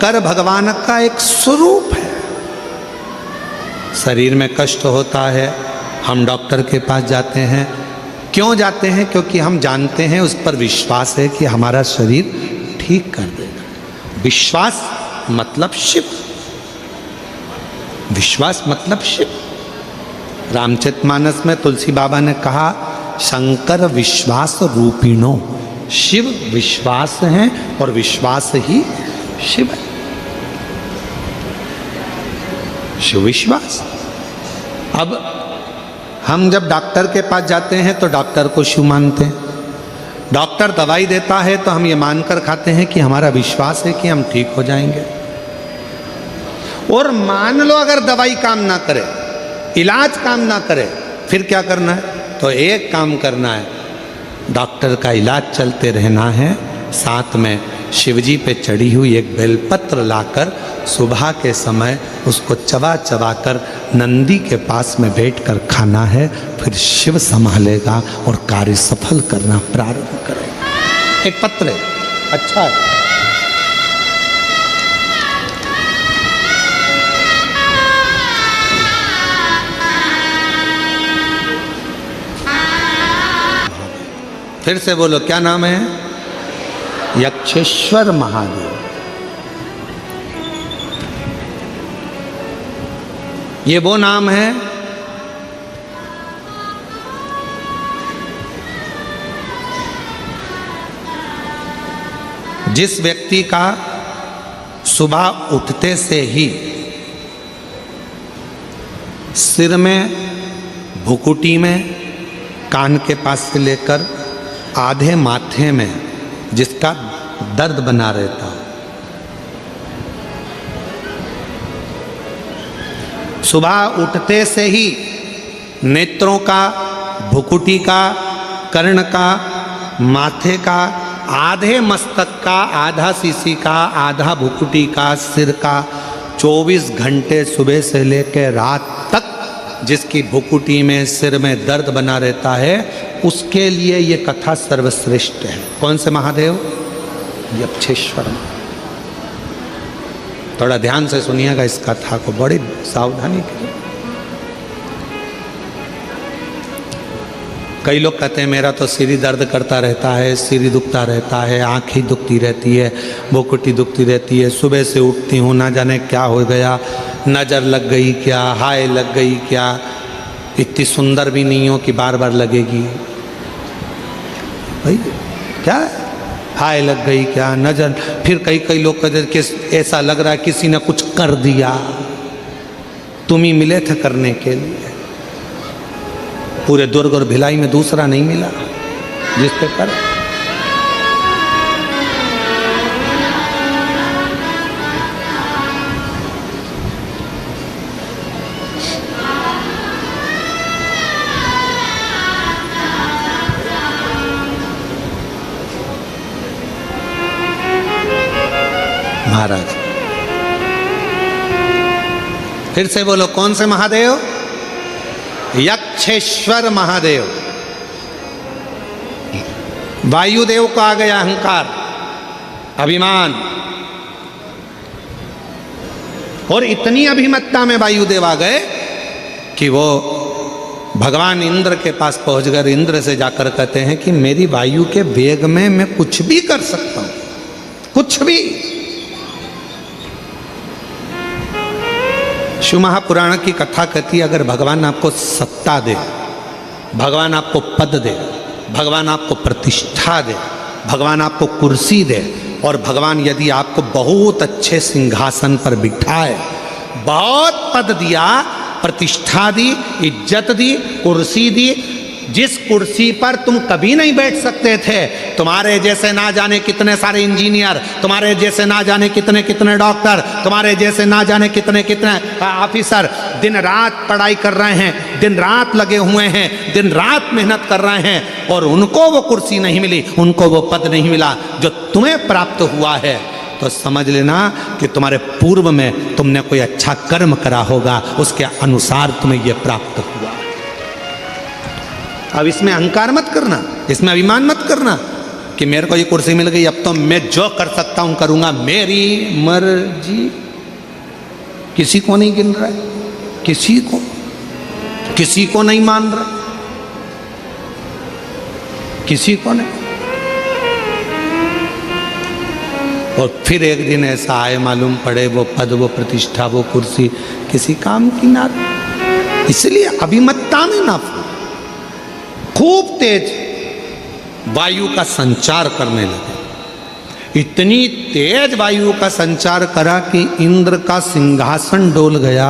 कर भगवान का एक स्वरूप है। शरीर में कष्ट होता है, हम डॉक्टर के पास जाते हैं। क्यों जाते हैं? क्योंकि हम जानते हैं, उस पर विश्वास है कि हमारा शरीर ठीक कर देगा। विश्वास मतलब शिव, विश्वास मतलब शिव। रामचरितमानस में तुलसी बाबा ने कहा, शंकर विश्वास रूपिणो, शिव विश्वास है और विश्वास ही शिव है। शिव विश्वास। अब हम जब डॉक्टर के पास जाते हैं तो डॉक्टर को शिव मानते हैं। डॉक्टर दवाई देता है तो हम ये मानकर खाते हैं कि हमारा विश्वास है कि हम ठीक हो जाएंगे। और मान लो अगर दवाई काम ना करे, इलाज काम ना करे, फिर क्या करना है? तो एक काम करना है, डॉक्टर का इलाज चलते रहना है, साथ में शिवजी पे चढ़ी हुई एक बेलपत्र लाकर सुबह के समय उसको चबा चबा कर नंदी के पास में बैठकर खाना है। फिर शिव संभालेगा और कार्य सफल करना प्रारंभ करेगा। एक पत्र है, अच्छा है। फिर से बोलो, क्या नाम है? यक्षेश्वर महादेव। ये वो नाम है जिस व्यक्ति का सुबह उठते से ही सिर में, भुकुटी में, कान के पास से लेकर आधे माथे में जिसका दर्द बना रहता है, सुबह उठते से ही नेत्रों का, भुकुटी का, कर्ण का, माथे का, आधे मस्तक का, आधा सीसी का, आधा भुकुटी का, सिर का, 24 घंटे सुबह से लेकर रात तक जिसकी भुकुटी में, सिर में दर्द बना रहता है, उसके लिए ये कथा सर्वश्रेष्ठ है। कौन से महादेव? यक्षेश्वर। थोड़ा ध्यान से सुनिएगा इस कथा को, बड़ी सावधानी के। कई लोग कहते हैं मेरा तो सिर दर्द करता रहता है, सिर दुखता रहता है, आँखें दुखती रहती है, भुकुटी दुखती रहती है, सुबह से उठती हूँ ना जाने क्या हो गया, नज़र लग गई क्या, हाय लग गई क्या, इतनी सुंदर भी नहीं हो कि बार बार लगेगी। भाई क्या है? हाय लग गई क्या, नजर। फिर कई लोग कहते कि ऐसा लग रहा है किसी ने कुछ कर दिया, तुम ही मिले थे करने के लिए। पूरे दुर्ग और भिलाई में दूसरा नहीं मिला जिस पे कर। महाराज फिर से बोलो, कौन से महादेव? यक्षेश्वर महादेव। वायुदेव को आ गया अहंकार, अभिमान, और इतनी अभिमत्ता में वायुदेव आ गए कि वो भगवान इंद्र के पास पहुंचकर इंद्र से जाकर कहते हैं कि मेरी वायु के वेग में मैं कुछ भी कर सकता हूं, कुछ भी। शिव महापुराण की कथा कहती है, अगर भगवान आपको सत्ता दे, भगवान आपको पद दे, भगवान आपको प्रतिष्ठा दे, भगवान आपको कुर्सी दे, और भगवान यदि आपको बहुत अच्छे सिंहासन पर बिठाए, बहुत पद दिया, प्रतिष्ठा दी, इज्जत दी, कुर्सी दी, जिस कुर्सी पर तुम कभी नहीं बैठ सकते थे, तुम्हारे जैसे ना जाने कितने सारे इंजीनियर, तुम्हारे जैसे ना जाने कितने कितने डॉक्टर, तुम्हारे जैसे ना जाने कितने कितने ऑफिसर दिन रात पढ़ाई कर रहे हैं, दिन रात लगे हुए हैं, दिन रात मेहनत कर रहे हैं, और उनको वो कुर्सी नहीं मिली, उनको वो पद नहीं मिला जो तुम्हें प्राप्त हुआ है। तो समझ लेना कि तुम्हारे पूर्व में तुमने कोई अच्छा कर्म करा होगा, उसके अनुसार तुम्हें यह प्राप्त हुआ। अब इसमें अहंकार मत करना, इसमें अभिमान मत करना कि मेरे को ये कुर्सी मिल गई, अब तो मैं जो कर सकता हूं करूंगा, मेरी मर्जी। किसी को नहीं गिन रहा है, किसी को नहीं मान रहा, किसी को नहीं। और फिर एक दिन ऐसा आए, मालूम पड़े वो पद, वो प्रतिष्ठा, वो कुर्सी किसी काम की ना। इसलिए अभिमत्ता में ना खूब तेज वायु का संचार करने लगे। इतनी तेज वायु का संचार करा कि इंद्र का सिंहासन डोल गया।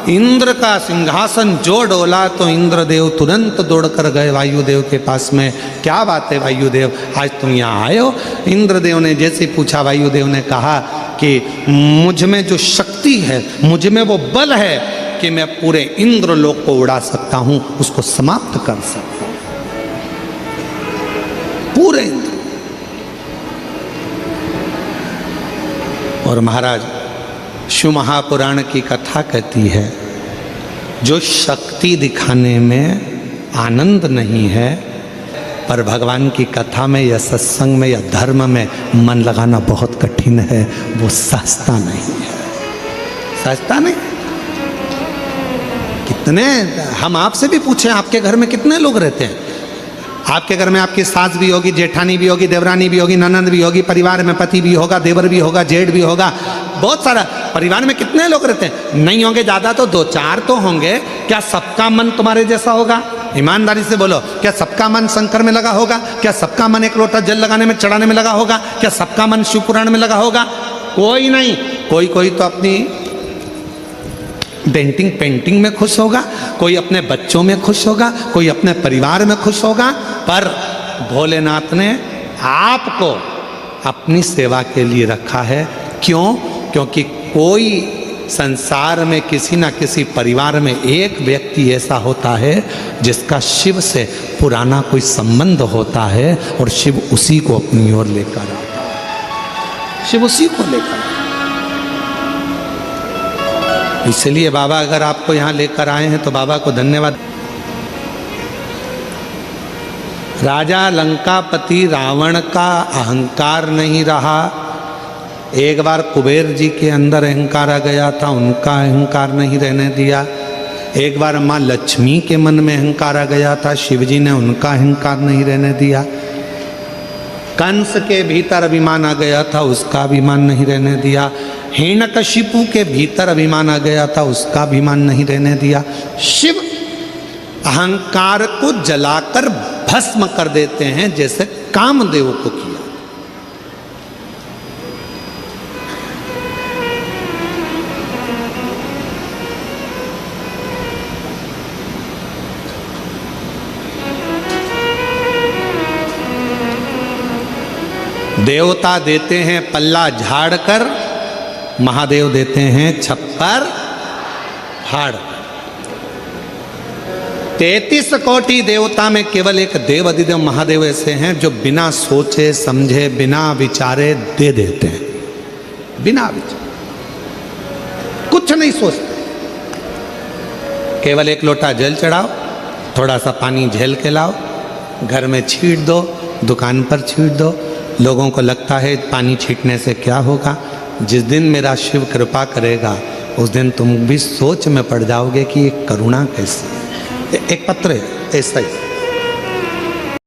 इंद्र का सिंहासन जो डोला तो इंद्रदेव तुरंत दौड़कर गए वायुदेव के पास में। क्या बात है वायुदेव, आज तुम यहाँ आए हो? इंद्रदेव ने जैसे पूछा, वायुदेव ने कहा कि मुझ में जो शक्ति है, मुझ में वो बल है कि मैं पूरे इंद्रलोक को उड़ा सकता हूँ, उसको समाप्त कर सकता हूँ, पूरे इंद्र। और महाराज शिव महापुराण की कथा कहती है, जो शक्ति दिखाने में आनंद नहीं है, पर भगवान की कथा में या सत्संग में या धर्म में मन लगाना बहुत कठिन है, वो सस्ता नहीं है, सस्ता नहीं। कितने, हम आपसे भी पूछें, आपके घर में कितने लोग रहते हैं? आपके घर में आपकी सास भी होगी, जेठानी भी होगी, देवरानी भी होगी, ननंद भी होगी, परिवार में पति भी होगा, देवर भी होगा, जेठ भी होगा, बहुत सारा। परिवार में कितने लोग रहते हैं? नहीं होंगे ज़्यादा तो 2-4 तो होंगे। क्या सबका मन तुम्हारे जैसा होगा? ईमानदारी से बोलो, क्या सबका मन शंकर में लगा होगा? क्या सबका मन एक लोटा जल लगाने में, चढ़ाने में लगा होगा? क्या सबका मन शिव पुराण में लगा होगा? कोई नहीं। कोई तो अपनी पेंटिंग में खुश होगा, कोई अपने बच्चों में खुश होगा, कोई अपने परिवार में खुश होगा। पर भोलेनाथ ने आपको अपनी सेवा के लिए रखा है। क्यों? क्योंकि कोई संसार में किसी ना किसी परिवार में एक व्यक्ति ऐसा होता है जिसका शिव से पुराना कोई संबंध होता है, और शिव उसी को अपनी ओर लेकर आता है, शिव उसी को लेकर आता है। इसलिए बाबा अगर आपको यहाँ लेकर आए हैं तो बाबा को धन्यवाद। राजा लंकापति रावण का अहंकार नहीं रहा। एक बार कुबेर जी के अंदर अहंकार आ गया था, उनका अहंकार नहीं रहने दिया। एक बार माँ लक्ष्मी के मन में अहंकार आ गया था, शिव जी ने उनका अहंकार नहीं रहने दिया। कंस के भीतर अभिमान आ गया था, उसका अभिमान नहीं रहने दिया। हिरण्यकशिपु के भीतर अभिमान आ गया था, उसका अभिमान नहीं रहने दिया। शिव अहंकार को जलाकर भस्म कर देते हैं, जैसे कामदेव को किया। देवता देते हैं पल्ला झाड़कर, महादेव देते हैं छप्पर फाड़। 33 कोटि देवता में केवल एक देव अधिदेव महादेव ऐसे हैं जो बिना सोचे समझे, बिना विचारे दे देते हैं, बिना विचारे, कुछ नहीं सोचते। केवल एक लोटा जल चढ़ाओ, थोड़ा सा पानी झेल के लाओ, घर में छीट दो, दुकान पर छीट दो। लोगों को लगता है पानी छीटने से क्या होगा। जिस दिन मेरा शिव कृपा करेगा, उस दिन तुम भी सोच में पड़ जाओगे कि ये करुणा कैसी है। एक पत्र है ऐसा ही।